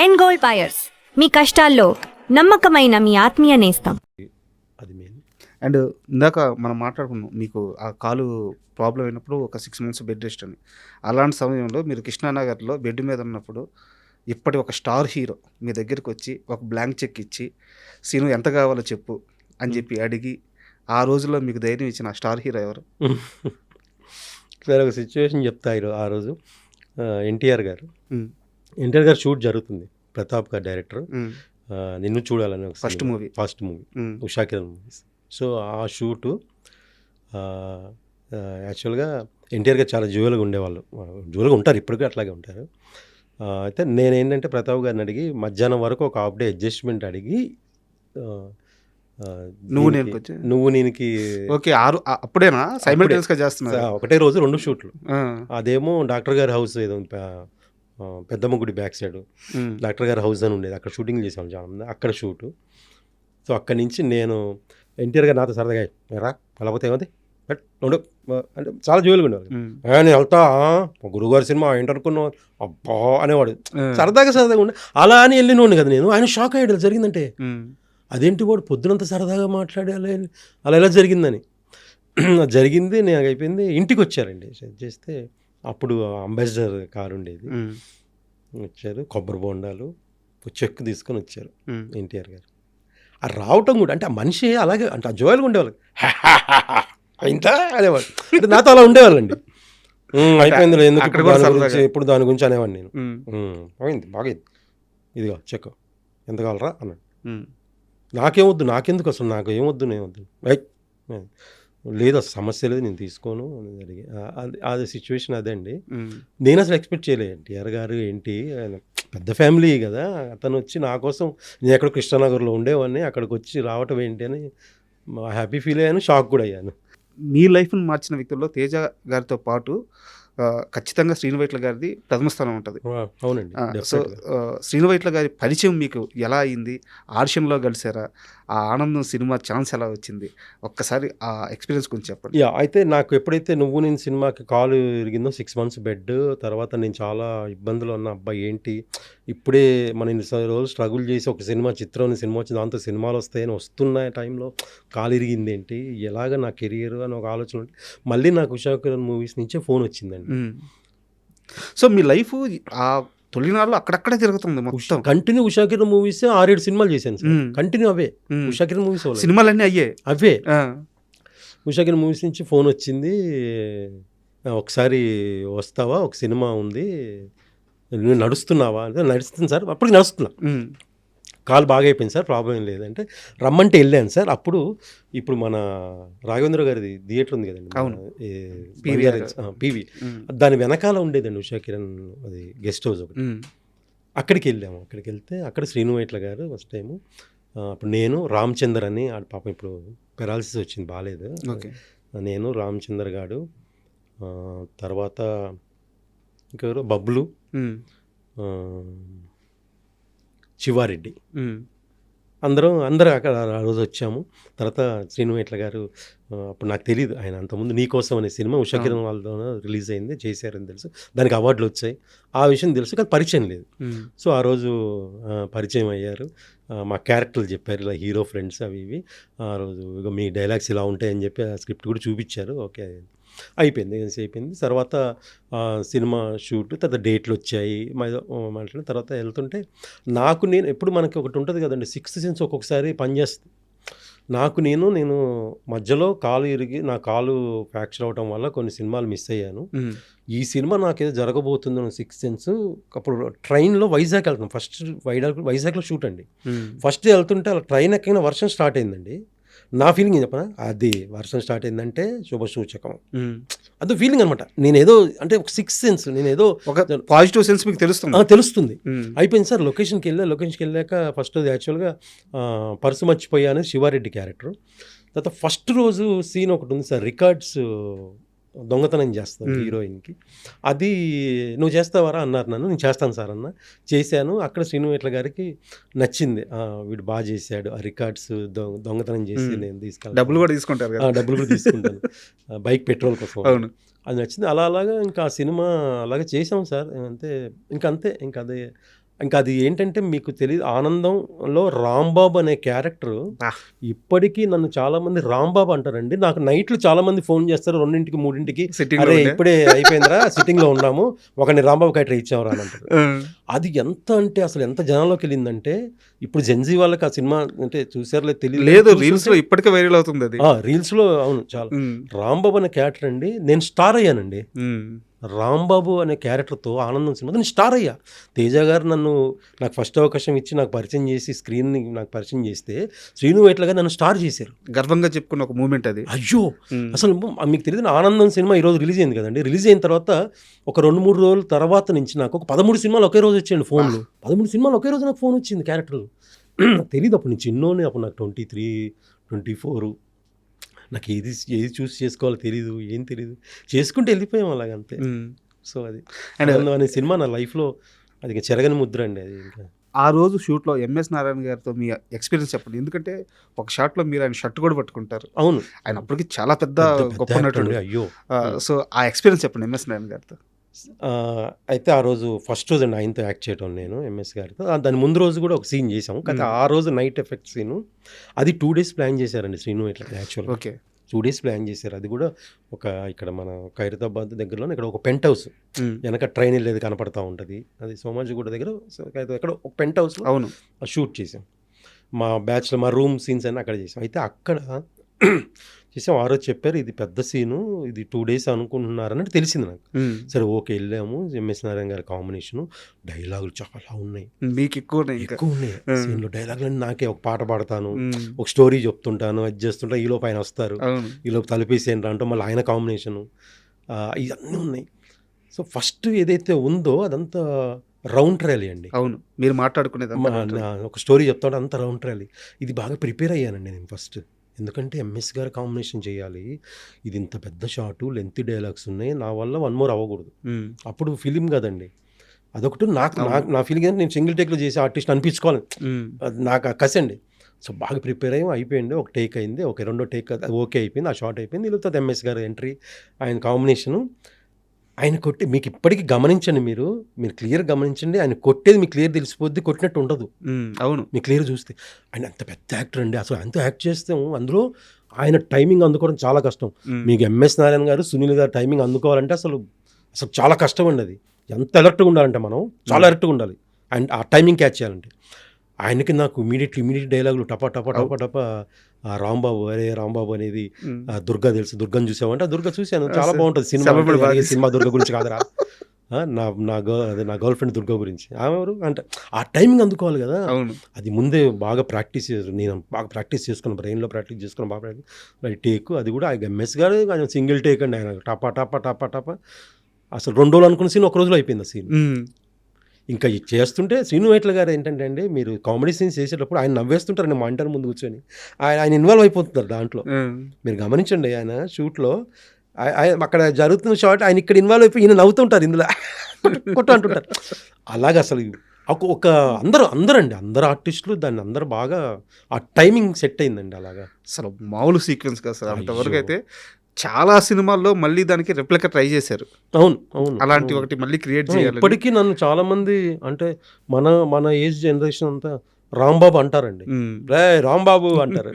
End gold buyers, మీ కష్టాల్లో నమ్మకమైన మీ ఆత్మీయ నేస్తం. అది మెయిన్. అండ్ ఇందాక మనం మాట్లాడుకున్నాం, మీకు ఆ కాలు ప్రాబ్లం అయినప్పుడు ఒక 6 months బెడ్ రెస్ట్ అని. అలాంటి సమయంలో మీరు కృష్ణానగర్లో బెడ్ మీద ఉన్నప్పుడు ఇప్పటి ఒక స్టార్ హీరో మీ దగ్గరికి వచ్చి ఒక బ్లాంక్ చెక్ ఇచ్చి సీను ఎంత కావాలో చెప్పు అని చెప్పి అడిగి ఆ రోజుల్లో మీకు ధైర్యం ఇచ్చిన ఆ స్టార్ హీరో ఎవరు? సరే, ఒక సిచ్యువేషన్ చెప్తా. ఆ రోజు ఎన్టీఆర్ గారు షూట్ జరుగుతుంది. ప్రతాప్ గారు డైరెక్టర్. నిన్ను చూడాలని ఒక first movie Usha Kiran movies. So ఆ షూటు యాక్చువల్గా ఎన్టీఆర్ గారు చాలా జ్యువెల్గా ఉండేవాళ్ళు. జ్యువెల్గా ఉంటారు, ఇప్పటికీ అట్లాగే ఉంటారు. అయితే నేనేంటంటే ప్రతాప్ గారిని అడిగి మధ్యాహ్నం వరకు ఒక హాఫ్ డే అడ్జస్ట్మెంట్ అడిగి నువ్వు నేనుకి ఓకే అప్పుడేనా సైమల్టేనియస్గా చేస్తున్నా ఒకటే రోజు 2 షూట్లు. అదేమో డాక్టర్ గారి హౌస్ ఏదో పెద్దమ్మ గుడి బ్యాక్ సైడ్ డాక్టర్ గారి హౌస్ అని ఉండేది, అక్కడ షూటింగ్ చేసాం చాలా. అక్కడ షూటు. సో అక్కడి నుంచి నేను ఎన్టీఆర్ గారు నాతో సరదాగా రా వెళ్ళకపోతే ఏమది బట్ ఉండు అంటే చాలా జోలుగా ఉండేవాళ్ళు. నేను వెళ్తా గురువుగారి సినిమా ఏంటనుకున్నావు అబ్బా అనేవాడు. సరదాగా ఉండే అలా అని వెళ్ళినోండి కదా నేను. ఆయన షాక్ అయ్యాడు జరిగిందంటే. అదేంటి వాడు పొద్దునంత సరదాగా మాట్లాడి అలా ఎలా జరిగిందని. జరిగింది, నేను అయిపోయింది. ఇంటికి వచ్చారండి చేస్తే అప్పుడు అంబాసిడర్ కారు ఉండేది. వచ్చారు, కొబ్బరి బొండాలు చెక్ తీసుకొని వచ్చారు ఎన్టీఆర్ గారు. ఆ రావటం కూడా అంటే ఆ మనిషి అలాగే అంటే ఆ జోయల్గా ఉండేవాళ్ళు. అయిందా అనేవాడు. అంటే నాతో అలా ఉండేవాళ్ళండి. అయిపోయింది ఎందుకు ఇప్పుడు దాని గురించి అనేవాడిని నేను. అయింది బాగైంది, ఇదిగో చెక్ ఎంత కావాలరా అన్నాడు. నాకేమొద్దు, నాకెందుకు అసలు నాకు ఏమొద్దు, నేమొద్దు లేదు అసలు సమస్య లేదు నేను తీసుకోను అని అడిగి అది సిచ్యువేషన్ అదే అండి. నేను అసలు ఎక్స్పెక్ట్ చేయలేదు. ఎన్టీఆర్ గారు ఏంటి పెద్ద ఫ్యామిలీ కదా, అతను వచ్చి నా కోసం, నేను ఎక్కడ కృష్ణానగర్లో ఉండేవాడిని, అక్కడికి వచ్చి రావటం ఏంటి అని హ్యాపీ ఫీల్ అయ్యాను, షాక్ కూడా అయ్యాను. మీ లైఫ్ని మార్చిన వ్యక్తుల్లో తేజ గారితో పాటు ఖచ్చితంగా శ్రీను వైట్ల గారిది ప్రథమ స్థానం ఉంటుంది. అవునండి. సో శ్రీను వైట్ల గారి పరిచయం మీకు ఎలా అయింది? ఆడిషన్లో కలిసారా? ఆ ఆనందం సినిమా ఛాన్స్ ఎలా వచ్చింది? ఒక్కసారి ఆ ఎక్స్పీరియన్స్ గురించి చెప్పండి. అయితే నాకు ఎప్పుడైతే నువ్వు నేను సినిమాకి కాలు ఇరిగిందో 6 months బెడ్ తర్వాత నేను చాలా ఇబ్బందులు ఉన్న అబ్బాయి ఏంటి ఇప్పుడే మన ఇన్ని రోజులు స్ట్రగుల్ చేసి ఒక సినిమా వచ్చి దాంతో సినిమాలు వస్తాయని వస్తున్న టైంలో కాలు ఇరిగింది ఏంటి, ఎలాగ నా కెరియర్ అని ఒక ఆలోచన ఉంటే మళ్ళీ నాకు ఉషా కిరణ్ మూవీస్ నుంచే ఫోన్ వచ్చిందండి. సో మీ లైఫ్ ఆ తొలినాళ్ళు అక్కడక్కడే తిరుగుతుంది మొత్తం. కంటిన్యూ ఉషా కిరణ్ మూవీస్ 6-7 సినిమాలు చేశాను సార్. కంటిన్యూ అవే ఉషా కిరణ్ మూవీస్, సినిమాలన్నీ అవే. ఉషా కిరణ్ మూవీస్ నుంచి ఫోన్ వచ్చింది, ఒకసారి వస్తావా, ఒక సినిమా ఉంది, నువ్వు నడుస్తున్నావా అంటే నడుస్తుంది సార్. అప్పటికి నడుస్తున్నా, కాలు బాగా అయిపోయింది సార్, ప్రాబ్లం ఏం లేదంటే రమ్మంటే వెళ్ళాను సార్. అప్పుడు ఇప్పుడు మన రాఘవేంద్ర గారిది థియేటర్ ఉంది కదండి, పీవీ, దాని వెనకాల ఉండేదండి ఉషా కిరణ్ అది గెస్ట్ హౌస్ ఒకటి. అక్కడికి వెళ్ళాము. అక్కడికి వెళ్తే అక్కడ శ్రీను వైట్ల గారు ఫస్ట్ టైము. అప్పుడు నేను రామచందర్ అని పాపం ఇప్పుడు పెరాలసిస్ వచ్చింది, బాగాలేదు. నేను రామచందర్ గారు, తర్వాత ఇంకెవరు బబ్లు, శివారెడ్డి, అందరూ అక్కడ ఆ రోజు వచ్చాము. తర్వాత శ్రీను వైట్ల గారు, అప్పుడు నాకు తెలియదు ఆయన అంతకుముందు నీకోసం అనే సినిమా ఉషా కిరణ్ వాళ్ళతో రిలీజ్ అయింది, చేశారని తెలుసు, దానికి అవార్డులు వచ్చాయి, ఆ విషయం తెలుసు, కానీ పరిచయం లేదు. సో ఆ రోజు పరిచయం అయ్యారు, మా క్యారెక్టర్లు చెప్పారు, ఇలా హీరో ఫ్రెండ్స్ అవి ఇవి. ఆ రోజు ఇక మీ డైలాగ్స్ ఇలా ఉంటాయని చెప్పి ఆ స్క్రిప్ట్ కూడా చూపించారు. ఓకే అయిపోయింది. తర్వాత సినిమా షూట్, తర్వాత డేట్లు వచ్చాయి, మాట్లాడిన తర్వాత వెళ్తుంటే నేను ఎప్పుడు మనకి ఒకటి ఉంటుంది కదండి, 6th సెన్స్ ఒక్కొక్కసారి పనిచేస్తుంది. నేను మధ్యలో కాలు ఇరిగి నా కాలు ఫ్రాక్చర్ అవడం వల్ల కొన్ని సినిమాలు మిస్ అయ్యాను. ఈ సినిమా నాకేదో జరగబోతుందని 6th సెన్స్. అప్పుడు ట్రైన్లో వైజాగ్ వెళ్తున్నాం, ఫస్ట్ వైజాగ్లో షూట్ అండి. ఫస్ట్ వెళ్తుంటే అలా ట్రైన్ ఎక్కిన వర్షం స్టార్ట్ అయిందండి. నా ఫీలింగ్ చెప్పనా, అది వర్షం స్టార్ట్ అయిందంటే శుభసూచకం, అది ఫీలింగ్ అనమాట. నేనేదో అంటే ఒక 6th సెన్స్, నేనేదో ఒక పాజిటివ్ సెన్స్ మీకు తెలుస్తుంది. అయిపోయింది సార్. లొకేషన్కి వెళ్ళాక ఫస్ట్ యాక్చువల్గా పర్సు మర్చిపోయాను, శివారెడ్డి క్యారెక్టర్. తర్వాత ఫస్ట్ రోజు సీన్ ఒకటి ఉంది సార్, రికార్డ్స్ దొంగతనం చేస్తాను హీరోయిన్కి. అది నువ్వు చేస్తావారా అన్నారు నన్ను. నేను చేస్తాను సార్ అన్న. చేశాను. అక్కడ శ్రీను వైట్ల గారికి నచ్చింది, వీడు బాగా చేశాడు, ఆ రికార్డ్స్ దొంగతనం చేసి నేను తీసుకెళ్ళి డబ్బులు కూడా తీసుకుంటాను బైక్ పెట్రోల్ కోసం. అది నచ్చింది. అలాగా ఇంకా ఆ సినిమా అలాగే చేసాం సార్. అంతే. ఇంకా అదే ఇంకా అది ఏంటంటే మీకు తెలియదు, ఆనందంలో రాంబాబు అనే క్యారెక్టర్ ఇప్పటికీ నన్ను చాలా మంది రాంబాబు అంటారండి. నాకు నైట్లు చాలా మంది ఫోన్ చేస్తారు 2ంటికి 3ంటికి, అరే ఇప్పుడే అయిపోయిందిరా సిట్టింగ్ లో ఉన్నాము, ఒకరిని రాంబాబు క్యారెక్టర్ ఇచ్చామరా అని అంటారు. అది ఎంత అంటే అసలు ఎంత జనంలోకి వెళ్ళిందంటే, ఇప్పుడు జెన్జీ వాళ్ళకి ఆ సినిమా అంటే చూసారులే తెలియదు, లేదు రీల్స్ లో ఇప్పటికే వైరల్ అవుతుంది అది. రీల్స్ లో అవును చాలా. రాంబాబు అనే క్యారెక్టర్ అండి, నేను స్టార్ అయ్యానండి. రాంబాబు అనే క్యారెక్టర్తో ఆనందం సినిమా నేను స్టార్ అయ్యా. తేజ గారు నాకు ఫస్ట్ అవకాశం ఇచ్చి నాకు పరిచయం చేసి స్క్రీన్ని నాకు పరిచయం చేస్తే శ్రీను వైట్ల గారు నన్ను స్టార్ చేశారు. గర్వంగా చెప్పుకున్న ఒక మూమెంట్ అది. అయ్యో అసలు మీకు తెలియదు, ఆనందం సినిమా ఈరోజు రిలీజ్ అయింది కదండి. రిలీజ్ అయిన తర్వాత ఒక 2-3 రోజుల తర్వాత నుంచి నాకు ఒక 13 సినిమాలు ఒకే రోజు వచ్చాయండి ఫోన్లు. 13 సినిమాలు ఒకే రోజు నాకు ఫోన్ వచ్చింది క్యారెక్టర్లు. నాకు తెలియదు అప్పుడు నేను చిన్నోని, అప్పుడు నాకు 23, 24. నాకు ఏది చూస్ చేసుకోవాలో తెలీదు, ఏం తెలీదు, చేసుకుంటూ వెళ్ళిపోయాం అలాగంతే. సో అది ఆనందం అనే సినిమా నా లైఫ్లో అది ఇంకా చెరగని ముద్ర అండి. అది ఇంకా ఆ రోజు షూట్లో ఎంఎస్ నారాయణ గారితో మీ ఎక్స్పీరియన్స్ చెప్పండి. ఎందుకంటే ఒక షాట్లో మీరు ఆయన షర్ట్ కూడా పట్టుకుంటారు. అవును, ఆయన అప్పటికి చాలా పెద్ద గొప్ప నటుడు. అయ్యో. సో ఆ ఎక్స్పీరియన్స్ చెప్పండి ఎంఎస్ నారాయణ గారితో. అయితే ఆ రోజు ఫస్ట్ రోజు అండి ఆయనతో యాక్ట్ చేయడం నేను ఎంఎస్ గారితో. దాని ముందు రోజు కూడా ఒక సీన్ చేసాము, కానీ ఆ రోజు నైట్ ఎఫెక్ట్ సీను అది 2 days ప్లాన్ చేశారండి శ్రీను ఇట్లా. యాక్చువల్ ఓకే 2 days ప్లాన్ చేశారు. అది కూడా ఇక్కడ మన ఖైరతాబాద్ దగ్గరలో ఇక్కడ ఒక పెంట్ హౌస్, వెనక ట్రైన్ వెళ్ళేది కనపడతా ఉంటుంది, అది సోమాజిగూడ దగ్గర ఎక్కడ ఒక పెంట్ హౌస్ అవును షూట్ చేసాం. మా బ్యాచ్లో మా రూమ్ సీన్స్ అన్నీ అక్కడ చేసాం. అయితే అక్కడ చేసాం. ఆ రోజు చెప్పారు ఇది పెద్ద సీను, ఇది 2 days అనుకుంటున్నారన్నట్టు తెలిసింది నాకు. సరే ఓకే వెళ్ళాము. ఎంఎస్ నారాయణ గారి కాంబినేషను, డైలాగులు చాలా ఉన్నాయి, మీకు ఎక్కువ ఉన్నాయి సీన్లో. డైలాగులు నాకే ఒక పాట పాడతాను, ఒక స్టోరీ చెప్తుంటాను, అది చేస్తుంటా, ఈలోపు ఆయన వస్తారు, ఈలోపు తలిపేసేయండి అంటూ మళ్ళీ ఆయన కాంబినేషను, ఇవన్నీ ఉన్నాయి. సో ఫస్ట్ ఏదైతే ఉందో అదంతా రౌండ్ ట్రయల్ అండి. అవును, మీరు మాట్లాడుకునేది ఒక స్టోరీ చెప్తాడు, అంతా రౌండ్ ట్రయల్. ఇది బాగా ప్రిపేర్ అయ్యానండి నేను ఫస్ట్, ఎందుకంటే ఎంఎస్ గారు కాంబినేషన్ చేయాలి, ఇది ఇంత పెద్ద షాటు, లెంత్ డైలాగ్స్ ఉన్నాయి, నా వల్ల 1 more అవ్వకూడదు. అప్పుడు ఫిలిం కదండి, అదొకటి నా ఫీలింగ్ అంటే నేను సింగిల్ టేక్లో చేసే ఆర్టిస్ట్ అనిపించుకోవాలి, అది నాకు కసి అండి. సో బాగా ప్రిపేర్ అయ్యి అయిపోయింది. ఒక టేక్ అయింది, ఒక 2వ టేక్ ఓకే అయిపోయింది, ఆ షాట్ అయిపోయింది. వీళ్ళతో ఎంఎస్ గారు ఎంట్రీ, ఆయన కాంబినేషను, ఆయన కొట్టి మీకు ఇప్పటికీ గమనించండి, మీరు క్లియర్ గమనించండి, ఆయన కొట్టేది మీకు క్లియర్ తెలిసిపోద్ది, కొట్టినట్టు ఉండదు. అవును, మీకు క్లియర్ చూస్తే ఆయన అంత పెద్ద యాక్టర్ అండి. అసలు ఆయనతో యాక్ట్ చేస్తాం, అందులో ఆయన టైమింగ్ అందుకోవడం చాలా కష్టం. మీకు ఎంఎస్ నారాయణ గారు, సునీల్ గారు టైమింగ్ అందుకోవాలంటే అసలు చాలా కష్టం అండి. అది ఎంత అలర్ట్గా ఉండాలంటే మనం చాలా అలర్ట్గా ఉండాలి, అండ్ ఆ టైమింగ్ క్యాచ్ చేయాలంటే. ఆయనకి నాకు ఇమీడియట్ డైలాగులు టపా టపా టపా టపా. రాంబాబు, అరే రాంబాబు అనేది దుర్గా తెలుసు, దుర్గని చూసామంటే దుర్గా చూశాను, చాలా బాగుంటుంది సినిమా దుర్గ గురించి కాదురా, నా గర్ల్ ఫ్రెండ్ దుర్గా గురించి. ఆమె ఎవరు అంటే ఆ టైమింగ్ అందుకోవాలి కదా. అది ముందే బాగా ప్రాక్టీస్ చేశారు, నేను బాగా ప్రాక్టీస్ చేసుకున్నాను, బ్రెయిన్లో ప్రాక్టీస్ చేసుకున్నాను బాగా. రైట్ టేక్, అది కూడా ఎంఎస్ గారు ఆయన సింగిల్ టేక్ అండి, ఆయన టపా టపా టపా టపా. అసలు 2 రోజులు అనుకున్న సీన్ 1 రోజులో అయిపోయింది ఆ సీన్. ఇంకా చేస్తుంటే శ్రీను వైట్ల గారు ఏంటంటే అండి, మీరు కామెడీ సీన్స్ చేసేటప్పుడు ఆయన నవ్వేస్తుంటారండి మానిటర్ ముందు కూర్చొని, ఆయన ఇన్వాల్వ్ అయిపోతున్నారు దాంట్లో. మీరు గమనించండి, ఆయన షూట్లో అక్కడ జరుగుతున్న షాట్ ఆయన ఇక్కడ ఇన్వాల్వ్ అయిపోయి ఈయన నవ్వుతుంటారు, ఇందులో కొట్టు అంటుంటారు. అలాగే అసలు ఒక అందరు ఆర్టిస్టులు దాన్ని అందరూ బాగా ఆ టైమింగ్ సెట్ అయిందండి. అలాగా అసలు మామూలు సీక్వెన్స్ కదా సార్. అంతవరకు అయితే చాలా సినిమాల్లో మళ్ళీ దానికి రెప్లికా ట్రై చేశారు. అవును, అలాంటి ఒకటి మళ్ళీ క్రియేట్ చేయాలి. ఇప్పటికీ నన్ను చాలా మంది అంటే మన ఏజ్ జనరేషన్ అంతా రాంబాబు అంటారండి, రాంబాబు అంటారు.